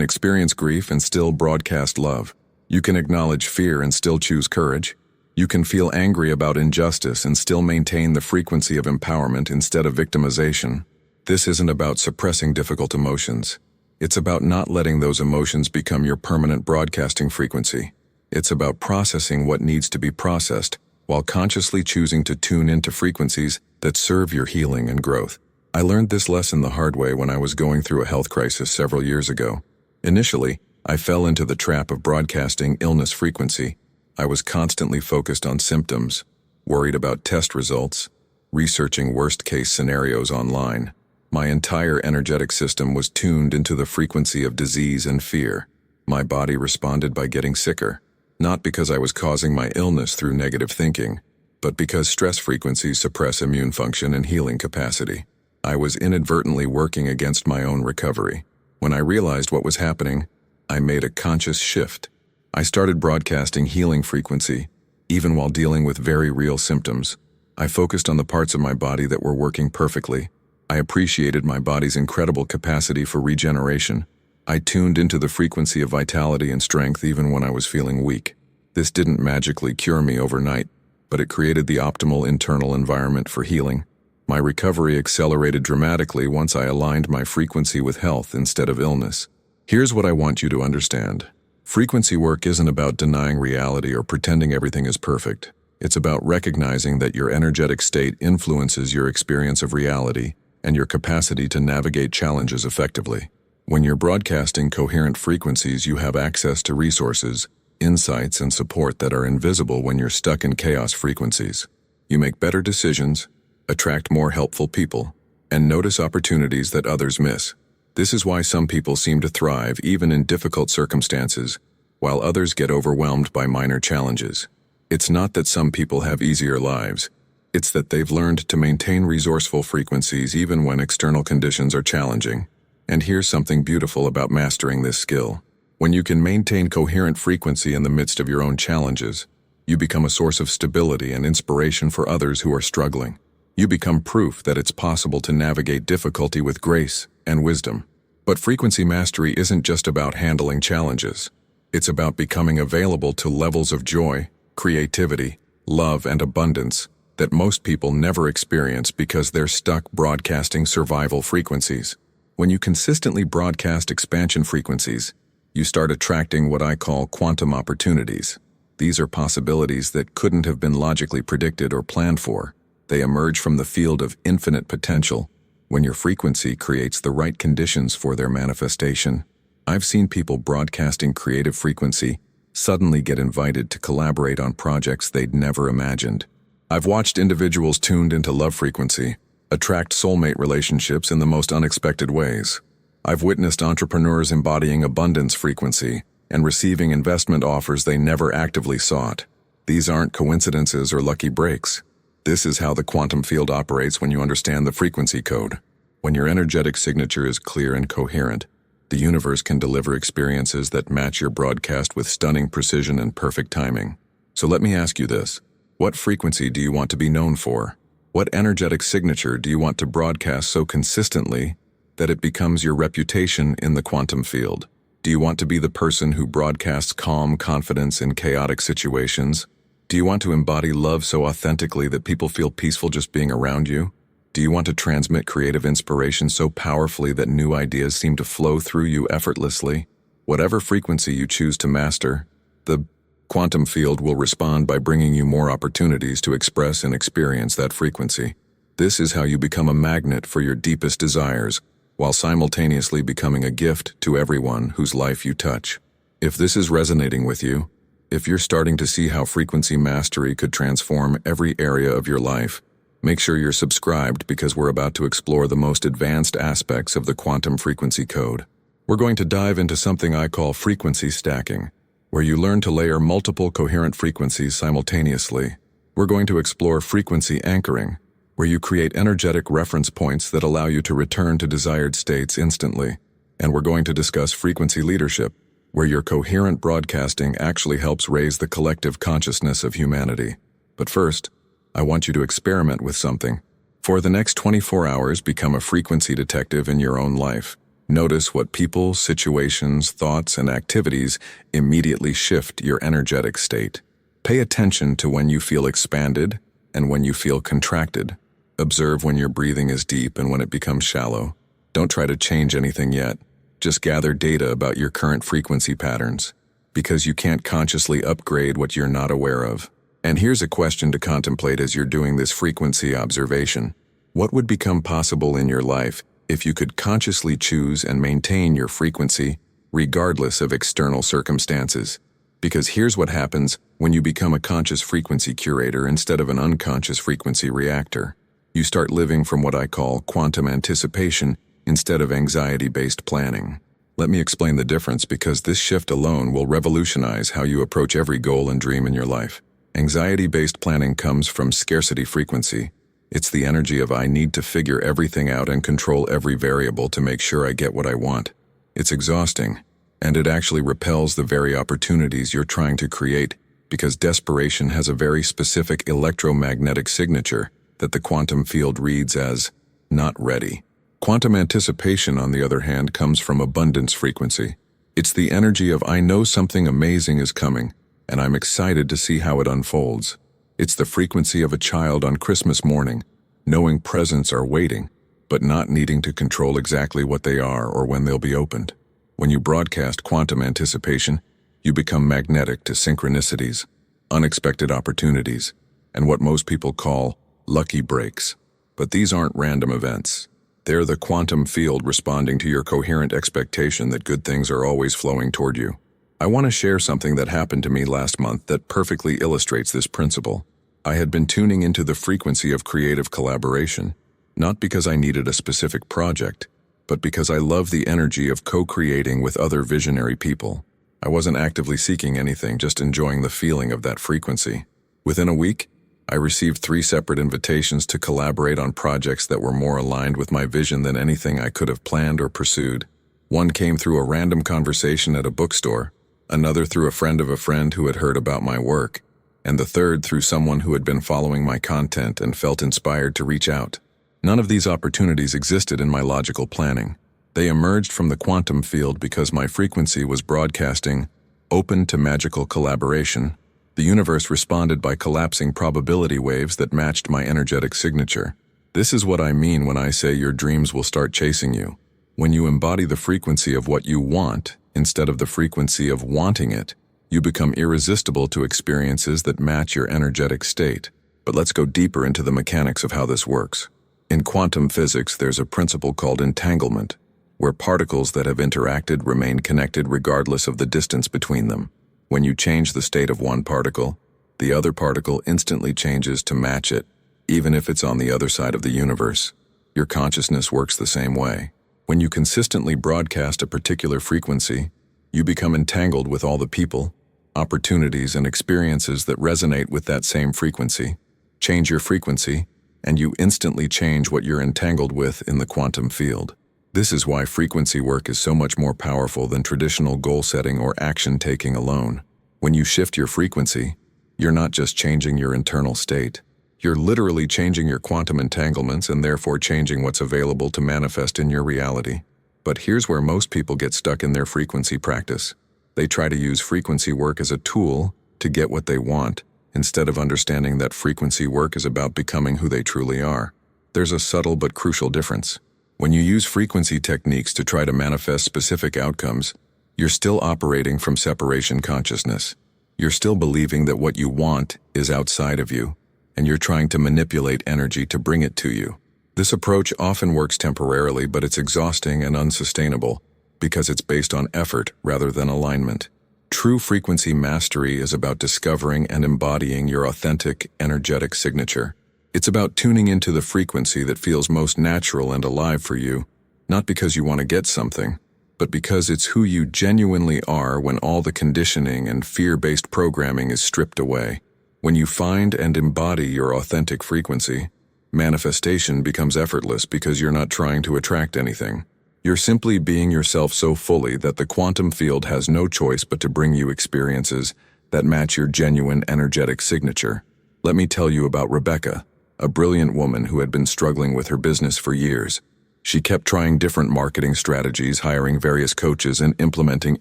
experience grief and still broadcast love. You can acknowledge fear and still choose courage. You can feel angry about injustice and still maintain the frequency of empowerment instead of victimization. This isn't about suppressing difficult emotions. It's about not letting those emotions become your permanent broadcasting frequency. It's about processing what needs to be processed, while consciously choosing to tune into frequencies that serve your healing and growth. I learned this lesson the hard way when I was going through a health crisis several years ago. Initially, I fell into the trap of broadcasting illness frequency. I was constantly focused on symptoms, worried about test results, researching worst-case scenarios online. My entire energetic system was tuned into the frequency of disease and fear. My body responded by getting sicker, not because I was causing my illness through negative thinking, but because stress frequencies suppress immune function and healing capacity. I was inadvertently working against my own recovery. When I realized what was happening, I made a conscious shift. I started broadcasting healing frequency, even while dealing with very real symptoms. I focused on the parts of my body that were working perfectly. I appreciated my body's incredible capacity for regeneration. I tuned into the frequency of vitality and strength even when I was feeling weak. This didn't magically cure me overnight, but it created the optimal internal environment for healing. My recovery accelerated dramatically once I aligned my frequency with health instead of illness. Here's what I want you to understand. Frequency work isn't about denying reality or pretending everything is perfect. It's about recognizing that your energetic state influences your experience of reality and your capacity to navigate challenges effectively. When you're broadcasting coherent frequencies, you have access to resources, insights, and support that are invisible when you're stuck in chaos frequencies. You make better decisions, attract more helpful people, and notice opportunities that others miss. This is why some people seem to thrive even in difficult circumstances, while others get overwhelmed by minor challenges. It's not that some people have easier lives. It's that they've learned to maintain resourceful frequencies even when external conditions are challenging. And here's something beautiful about mastering this skill. When you can maintain coherent frequency in the midst of your own challenges, you become a source of stability and inspiration for others who are struggling. You become proof that it's possible to navigate difficulty with grace and wisdom. But frequency mastery isn't just about handling challenges. It's about becoming available to levels of joy, creativity, love, and abundance that most people never experience because they're stuck broadcasting survival frequencies. When you consistently broadcast expansion frequencies, you start attracting what I call quantum opportunities. These are possibilities that couldn't have been logically predicted or planned for. They emerge from the field of infinite potential when your frequency creates the right conditions for their manifestation. I've seen people broadcasting creative frequency suddenly get invited to collaborate on projects they'd never imagined. I've watched individuals tuned into love frequency attract soulmate relationships in the most unexpected ways. I've witnessed entrepreneurs embodying abundance frequency and receiving investment offers they never actively sought. These aren't coincidences or lucky breaks. This is how the quantum field operates when you understand the frequency code. When your energetic signature is clear and coherent, the universe can deliver experiences that match your broadcast with stunning precision and perfect timing. So let me ask you this. What frequency do you want to be known for? What energetic signature do you want to broadcast so consistently that it becomes your reputation in the quantum field? Do you want to be the person who broadcasts calm confidence in chaotic situations? Do you want to embody love so authentically that people feel peaceful just being around you? Do you want to transmit creative inspiration so powerfully that new ideas seem to flow through you effortlessly? Whatever frequency you choose to master, the quantum field will respond by bringing you more opportunities to express and experience that frequency. This is how you become a magnet for your deepest desires, while simultaneously becoming a gift to everyone whose life you touch. If this is resonating with you, if you're starting to see how frequency mastery could transform every area of your life, make sure you're subscribed because we're about to explore the most advanced aspects of the quantum frequency code. We're going to dive into something I call frequency stacking, where you learn to layer multiple coherent frequencies simultaneously. We're going to explore frequency anchoring, where you create energetic reference points that allow you to return to desired states instantly. And we're going to discuss frequency leadership, where your coherent broadcasting actually helps raise the collective consciousness of humanity. But first, I want you to experiment with something. For the next 24 hours, become a frequency detective in your own life. Notice what people, situations, thoughts, and activities immediately shift your energetic state. Pay attention to when you feel expanded and when you feel contracted. Observe when your breathing is deep and when it becomes shallow. Don't try to change anything yet. Just gather data about your current frequency patterns, because you can't consciously upgrade what you're not aware of. And here's a question to contemplate as you're doing this frequency observation. What would become possible in your life if you could consciously choose and maintain your frequency regardless of external circumstances? Because here's what happens when you become a conscious frequency curator instead of an unconscious frequency reactor. You start living from what I call quantum anticipation instead of anxiety-based planning. Let me explain the difference, because this shift alone will revolutionize how you approach every goal and dream in your life. Anxiety-based planning comes from scarcity frequency. It's the energy of I need to figure everything out and control every variable to make sure I get what I want. It's exhausting, and it actually repels the very opportunities you're trying to create, because desperation has a very specific electromagnetic signature that the quantum field reads as not ready. Quantum anticipation, on the other hand, comes from abundance frequency. It's the energy of I know something amazing is coming, and I'm excited to see how it unfolds. It's the frequency of a child on Christmas morning, knowing presents are waiting, but not needing to control exactly what they are or when they'll be opened. When you broadcast quantum anticipation, you become magnetic to synchronicities, unexpected opportunities, and what most people call lucky breaks. But these aren't random events. They're the quantum field responding to your coherent expectation that good things are always flowing toward you. I want to share something that happened to me last month that perfectly illustrates this principle. I had been tuning into the frequency of creative collaboration, not because I needed a specific project, but because I love the energy of co-creating with other visionary people. I wasn't actively seeking anything, just enjoying the feeling of that frequency. Within a week, I received 3 separate invitations to collaborate on projects that were more aligned with my vision than anything I could have planned or pursued. One came through a random conversation at a bookstore, another through a friend of a friend who had heard about my work, and the third through someone who had been following my content and felt inspired to reach out. None of these opportunities existed in my logical planning. They emerged from the quantum field because my frequency was broadcasting open to magical collaboration. The universe responded by collapsing probability waves that matched my energetic signature. This is what I mean when I say your dreams will start chasing you. When you embody the frequency of what you want instead of the frequency of wanting it, you become irresistible to experiences that match your energetic state. But let's go deeper into the mechanics of how this works. In quantum physics, there's a principle called entanglement, where particles that have interacted remain connected regardless of the distance between them. When you change the state of one particle, the other particle instantly changes to match it, even if it's on the other side of the universe. Your consciousness works the same way. When you consistently broadcast a particular frequency, you become entangled with all the people, opportunities, and experiences that resonate with that same frequency. Change your frequency, and you instantly change what you're entangled with in the quantum field. This is why frequency work is so much more powerful than traditional goal setting or action taking alone. When you shift your frequency, you're not just changing your internal state. You're literally changing your quantum entanglements and therefore changing what's available to manifest in your reality. But here's where most people get stuck in their frequency practice. They try to use frequency work as a tool to get what they want, instead of understanding that frequency work is about becoming who they truly are. There's a subtle but crucial difference. When you use frequency techniques to try to manifest specific outcomes, you're still operating from separation consciousness. You're still believing that what you want is outside of you, and you're trying to manipulate energy to bring it to you. This approach often works temporarily, but it's exhausting and unsustainable because it's based on effort rather than alignment. True frequency mastery is about discovering and embodying your authentic, energetic signature. It's about tuning into the frequency that feels most natural and alive for you, not because you want to get something, but because it's who you genuinely are when all the conditioning and fear-based programming is stripped away. When you find and embody your authentic frequency, manifestation becomes effortless because you're not trying to attract anything. You're simply being yourself so fully that the quantum field has no choice but to bring you experiences that match your genuine energetic signature. Let me tell you about Rebecca, a brilliant woman who had been struggling with her business for years. She kept trying different marketing strategies, hiring various coaches, and implementing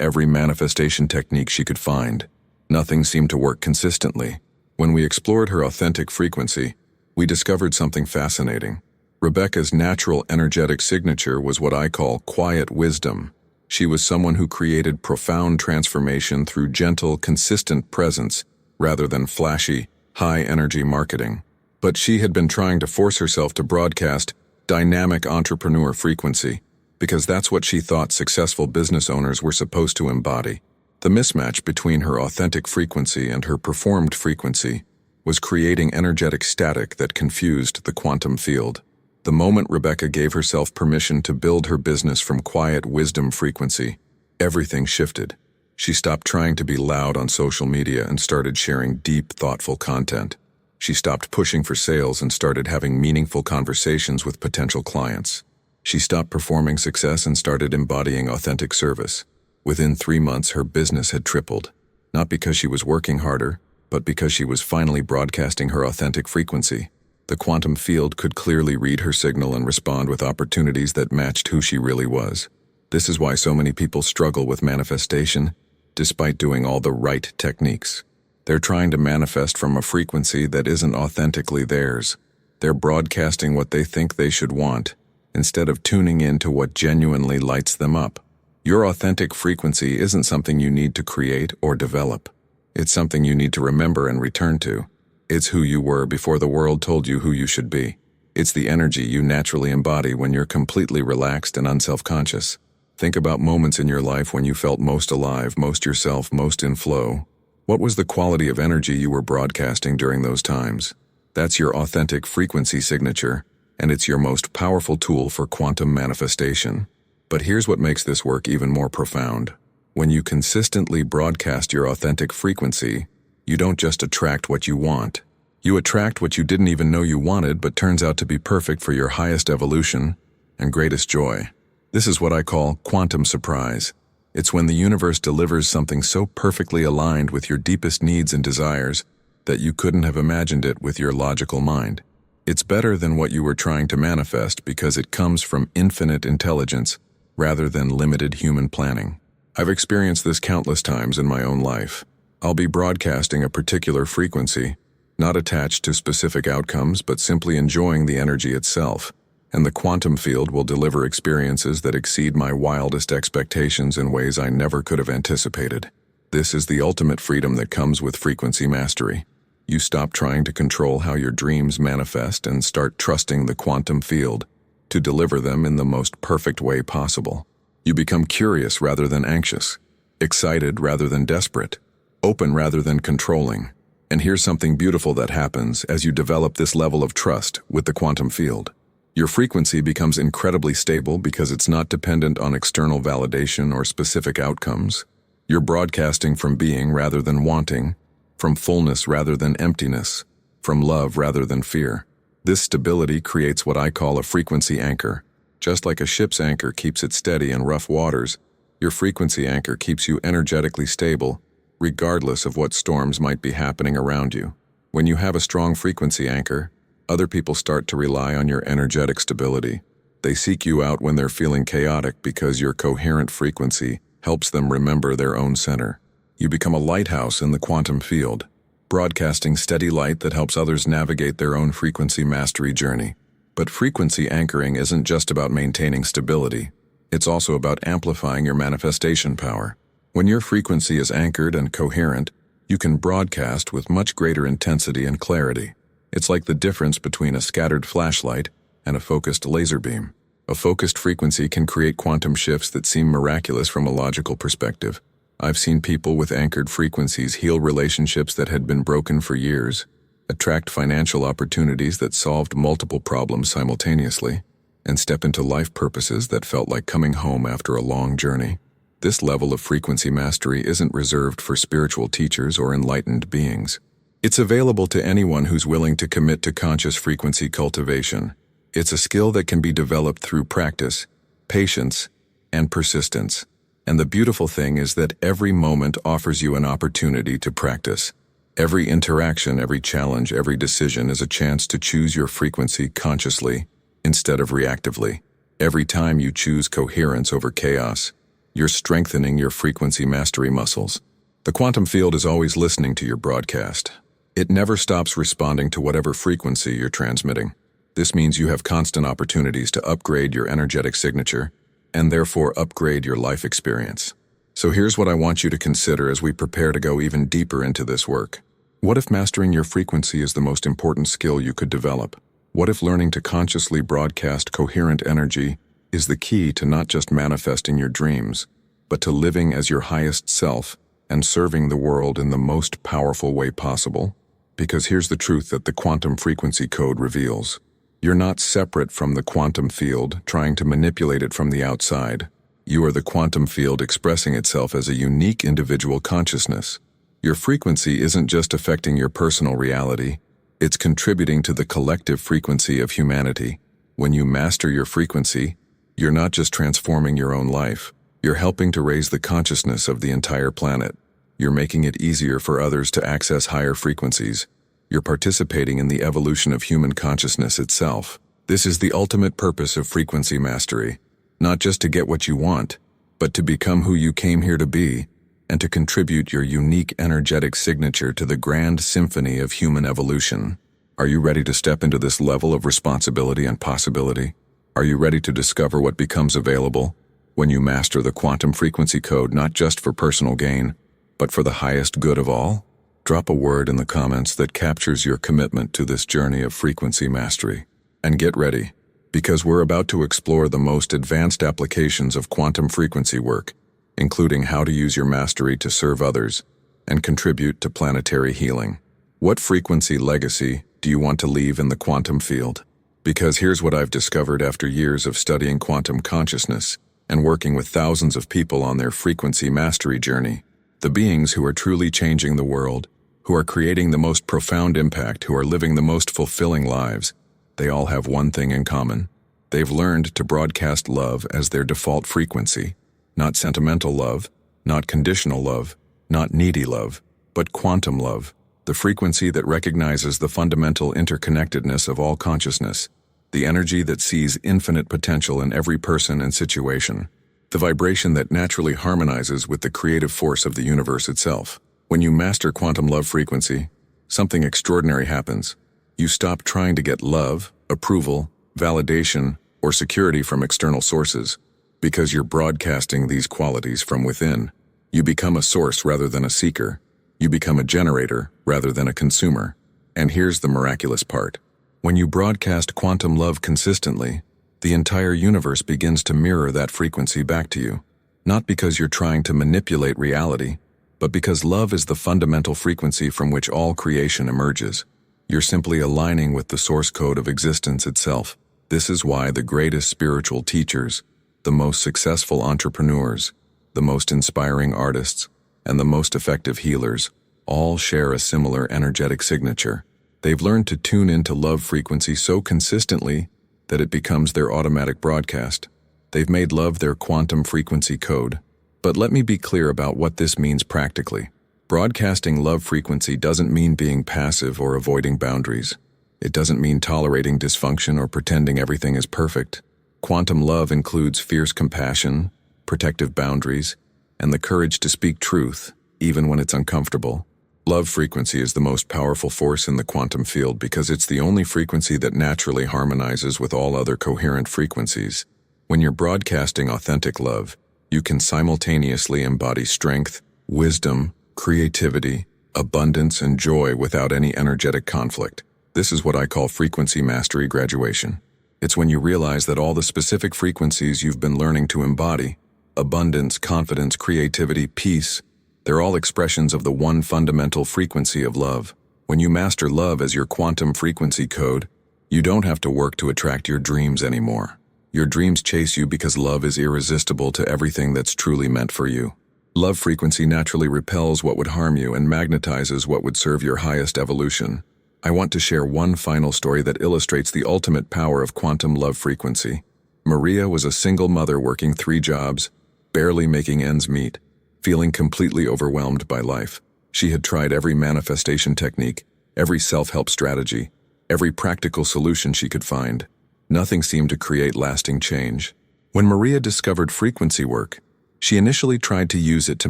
every manifestation technique she could find. Nothing seemed to work consistently. When we explored her authentic frequency, we discovered something fascinating. Rebecca's natural energetic signature was what I call quiet wisdom. She was someone who created profound transformation through gentle, consistent presence rather than flashy, high-energy marketing. But she had been trying to force herself to broadcast dynamic entrepreneur frequency because that's what she thought successful business owners were supposed to embody. The mismatch between her authentic frequency and her performed frequency was creating energetic static that confused the quantum field. The moment Rebecca gave herself permission to build her business from quiet wisdom frequency, everything shifted. She stopped trying to be loud on social media and started sharing deep, thoughtful content. She stopped pushing for sales and started having meaningful conversations with potential clients. She stopped performing success and started embodying authentic service. Within 3 months, her business had tripled, not because she was working harder, but because she was finally broadcasting her authentic frequency. The quantum field could clearly read her signal and respond with opportunities that matched who she really was. This is why so many people struggle with manifestation, despite doing all the right techniques. They're trying to manifest from a frequency that isn't authentically theirs. They're broadcasting what they think they should want, instead of tuning in to what genuinely lights them up. Your authentic frequency isn't something you need to create or develop. It's something you need to remember and return to. It's who you were before the world told you who you should be. It's the energy you naturally embody when you're completely relaxed and unself-conscious. Think about moments in your life when you felt most alive, most yourself, most in flow. What was the quality of energy you were broadcasting during those times? That's your authentic frequency signature, and it's your most powerful tool for quantum manifestation. But here's what makes this work even more profound. When you consistently broadcast your authentic frequency, you don't just attract what you want. You attract what you didn't even know you wanted but turns out to be perfect for your highest evolution and greatest joy. This is what I call quantum surprise. It's when the universe delivers something so perfectly aligned with your deepest needs and desires that you couldn't have imagined it with your logical mind. It's better than what you were trying to manifest because it comes from infinite intelligence rather than limited human planning. I've experienced this countless times in my own life. I'll be broadcasting a particular frequency, not attached to specific outcomes, but simply enjoying the energy itself, and the quantum field will deliver experiences that exceed my wildest expectations in ways I never could have anticipated. This is the ultimate freedom that comes with frequency mastery. You stop trying to control how your dreams manifest and start trusting the quantum field to deliver them in the most perfect way possible. You become curious rather than anxious, excited rather than desperate, open rather than controlling. And here's something beautiful that happens as you develop this level of trust with the quantum field. Your frequency becomes incredibly stable because it's not dependent on external validation or specific outcomes. You're broadcasting from being rather than wanting, from fullness rather than emptiness, from love rather than fear. This stability creates what I call a frequency anchor. Just like a ship's anchor keeps it steady in rough waters, your frequency anchor keeps you energetically stable, regardless of what storms might be happening around you. When you have a strong frequency anchor, other people start to rely on your energetic stability. They seek you out when they're feeling chaotic because your coherent frequency helps them remember their own center. You become a lighthouse in the quantum field, broadcasting steady light that helps others navigate their own frequency mastery journey. But frequency anchoring isn't just about maintaining stability. It's also about amplifying your manifestation power. When your frequency is anchored and coherent, you can broadcast with much greater intensity and clarity. It's like the difference between a scattered flashlight and a focused laser beam. A focused frequency can create quantum shifts that seem miraculous from a logical perspective. I've seen people with anchored frequencies heal relationships that had been broken for years, attract financial opportunities that solved multiple problems simultaneously, and step into life purposes that felt like coming home after a long journey. This level of frequency mastery isn't reserved for spiritual teachers or enlightened beings. It's available to anyone who's willing to commit to conscious frequency cultivation. It's a skill that can be developed through practice, patience, and persistence. And the beautiful thing is that every moment offers you an opportunity to practice. Every interaction, every challenge, every decision is a chance to choose your frequency consciously instead of reactively. Every time you choose coherence over chaos, you're strengthening your frequency mastery muscles. The quantum field is always listening to your broadcast. It never stops responding to whatever frequency you're transmitting. This means you have constant opportunities to upgrade your energetic signature and therefore upgrade your life experience. So here's what I want you to consider as we prepare to go even deeper into this work. What if mastering your frequency is the most important skill you could develop? What if learning to consciously broadcast coherent energy is the key to not just manifesting your dreams, but to living as your highest self and serving the world in the most powerful way possible? Because here's the truth that the quantum frequency code reveals. You're not separate from the quantum field, trying to manipulate it from the outside. You are the quantum field expressing itself as a unique individual consciousness. Your frequency isn't just affecting your personal reality, it's contributing to the collective frequency of humanity. When you master your frequency, you're not just transforming your own life, you're helping to raise the consciousness of the entire planet. You're making it easier for others to access higher frequencies. You're participating in the evolution of human consciousness itself. This is the ultimate purpose of frequency mastery. Not just to get what you want, but to become who you came here to be, and to contribute your unique energetic signature to the grand symphony of human evolution. Are you ready to step into this level of responsibility and possibility? Are you ready to discover what becomes available when you master the quantum frequency code, not just for personal gain, but for the highest good of all? Drop a word in the comments that captures your commitment to this journey of frequency mastery. And get ready, because we're about to explore the most advanced applications of quantum frequency work, including how to use your mastery to serve others and contribute to planetary healing. What frequency legacy do you want to leave in the quantum field? Because here's what I've discovered after years of studying quantum consciousness and working with thousands of people on their frequency mastery journey. The beings who are truly changing the world, who are creating the most profound impact, who are living the most fulfilling lives, they all have one thing in common. They've learned to broadcast love as their default frequency. Not sentimental love, not conditional love, not needy love, but quantum love, the frequency that recognizes the fundamental interconnectedness of all consciousness, the energy that sees infinite potential in every person and situation, the vibration that naturally harmonizes with the creative force of the universe itself. When you master quantum love frequency, something extraordinary happens. You stop trying to get love, approval, validation, or security from external sources. Because you're broadcasting these qualities from within, you become a source rather than a seeker. You become a generator rather than a consumer. And here's the miraculous part. When you broadcast quantum love consistently, the entire universe begins to mirror that frequency back to you. Not because you're trying to manipulate reality, but because love is the fundamental frequency from which all creation emerges. You're simply aligning with the source code of existence itself. This is why the greatest spiritual teachers, the most successful entrepreneurs, the most inspiring artists, and the most effective healers all share a similar energetic signature. They've learned to tune into love frequency so consistently that it becomes their automatic broadcast. They've made love their quantum frequency code. But let me be clear about what this means practically. Broadcasting love frequency doesn't mean being passive or avoiding boundaries. It doesn't mean tolerating dysfunction or pretending everything is perfect. Quantum love includes fierce compassion, protective boundaries, and the courage to speak truth, even when it's uncomfortable. Love frequency is the most powerful force in the quantum field because it's the only frequency that naturally harmonizes with all other coherent frequencies. When you're broadcasting authentic love, you can simultaneously embody strength, wisdom, creativity, abundance, and joy without any energetic conflict. This is what I call frequency mastery graduation. It's when you realize that all the specific frequencies you've been learning to embody, abundance, confidence, creativity, peace, they're all expressions of the one fundamental frequency of love. When you master love as your quantum frequency code, you don't have to work to attract your dreams anymore. Your dreams chase you because love is irresistible to everything that's truly meant for you. Love frequency naturally repels what would harm you and magnetizes what would serve your highest evolution. I want to share one final story that illustrates the ultimate power of quantum love frequency. Maria was a single mother working 3 jobs, barely making ends meet, feeling completely overwhelmed by life. She had tried every manifestation technique, every self-help strategy, every practical solution she could find. Nothing seemed to create lasting change. When Maria discovered frequency work, she initially tried to use it to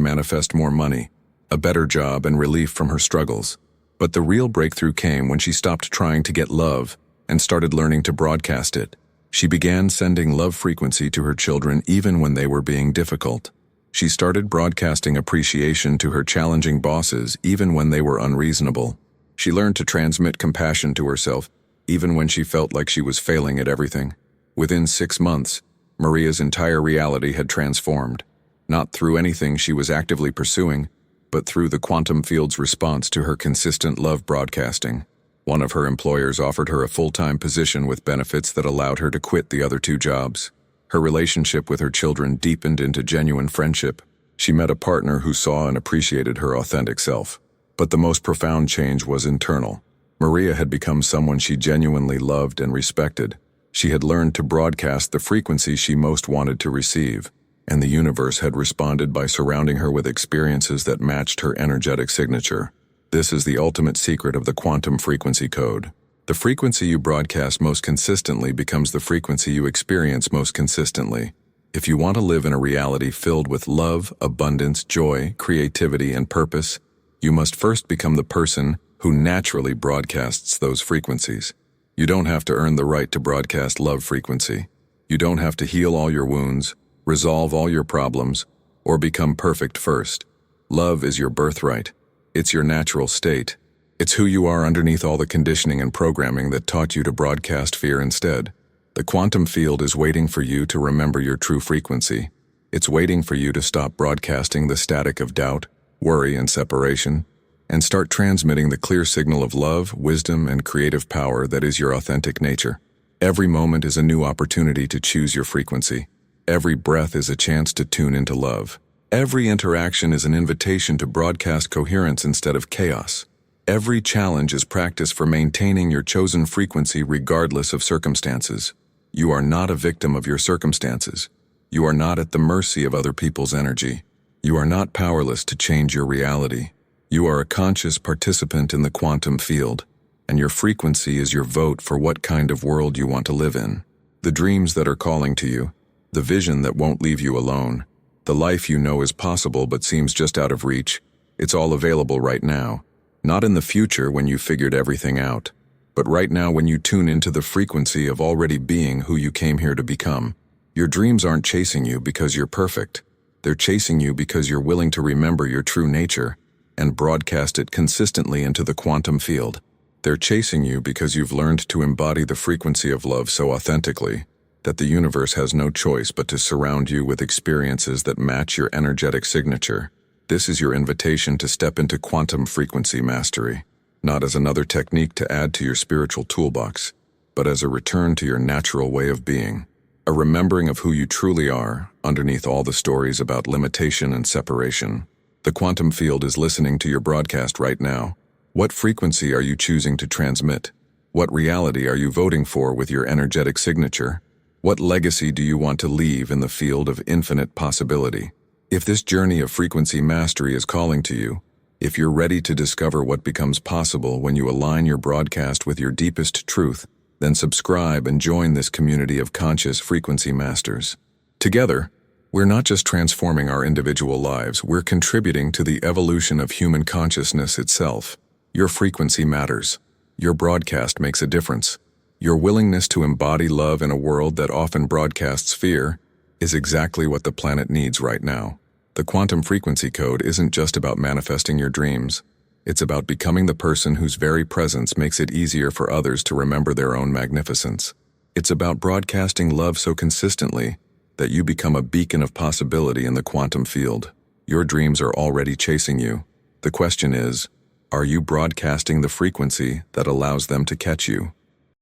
manifest more money, a better job, and relief from her struggles. But the real breakthrough came when she stopped trying to get love and started learning to broadcast it. She began sending love frequency to her children even when they were being difficult. She started broadcasting appreciation to her challenging bosses even when they were unreasonable. She learned to transmit compassion to herself even when she felt like she was failing at everything. Within 6 months, Maria's entire reality had transformed, not through anything she was actively pursuing, but through the quantum field's response to her consistent love broadcasting. One of her employers offered her a full-time position with benefits that allowed her to quit the other 2 jobs. Her relationship with her children deepened into genuine friendship. She met a partner who saw and appreciated her authentic self. But the most profound change was internal. Maria had become someone she genuinely loved and respected. She had learned to broadcast the frequency she most wanted to receive, and the universe had responded by surrounding her with experiences that matched her energetic signature. This is the ultimate secret of the quantum frequency code. The frequency you broadcast most consistently becomes the frequency you experience most consistently. If you want to live in a reality filled with love, abundance, joy, creativity, and purpose, you must first become the person who naturally broadcasts those frequencies. You don't have to earn the right to broadcast love frequency. You don't have to heal all your wounds, resolve all your problems, or become perfect first. Love is your birthright. It's your natural state. It's who you are underneath all the conditioning and programming that taught you to broadcast fear instead. The quantum field is waiting for you to remember your true frequency. It's waiting for you to stop broadcasting the static of doubt, worry, and separation, and start transmitting the clear signal of love, wisdom, and creative power that is your authentic nature. Every moment is a new opportunity to choose your frequency. Every breath is a chance to tune into love. Every interaction is an invitation to broadcast coherence instead of chaos. Every challenge is practice for maintaining your chosen frequency regardless of circumstances. You are not a victim of your circumstances. You are not at the mercy of other people's energy. You are not powerless to change your reality. You are a conscious participant in the quantum field, and your frequency is your vote for what kind of world you want to live in. The dreams that are calling to you, the vision that won't leave you alone, the life you know is possible but seems just out of reach, it's all available right now. Not in the future when you figured everything out, but right now when you tune into the frequency of already being who you came here to become. Your dreams aren't chasing you because you're perfect. They're chasing you because you're willing to remember your true nature and broadcast it consistently into the quantum field. They're chasing you because you've learned to embody the frequency of love so authentically that the universe has no choice but to surround you with experiences that match your energetic signature. This is your invitation to step into quantum frequency mastery, not as another technique to add to your spiritual toolbox, but as a return to your natural way of being, a remembering of who you truly are underneath all the stories about limitation and separation. The quantum field is listening to your broadcast right now. What frequency are you choosing to transmit? What reality are you voting for with your energetic signature? What legacy do you want to leave in the field of infinite possibility? If this journey of frequency mastery is calling to you, if you're ready to discover what becomes possible when you align your broadcast with your deepest truth, then subscribe and join this community of conscious frequency masters. Together, we're not just transforming our individual lives, we're contributing to the evolution of human consciousness itself. Your frequency matters. Your broadcast makes a difference. Your willingness to embody love in a world that often broadcasts fear is exactly what the planet needs right now. The quantum frequency code isn't just about manifesting your dreams. It's about becoming the person whose very presence makes it easier for others to remember their own magnificence. It's about broadcasting love so consistently that you become a beacon of possibility in the quantum field. Your dreams are already chasing you. The question is, are you broadcasting the frequency that allows them to catch you?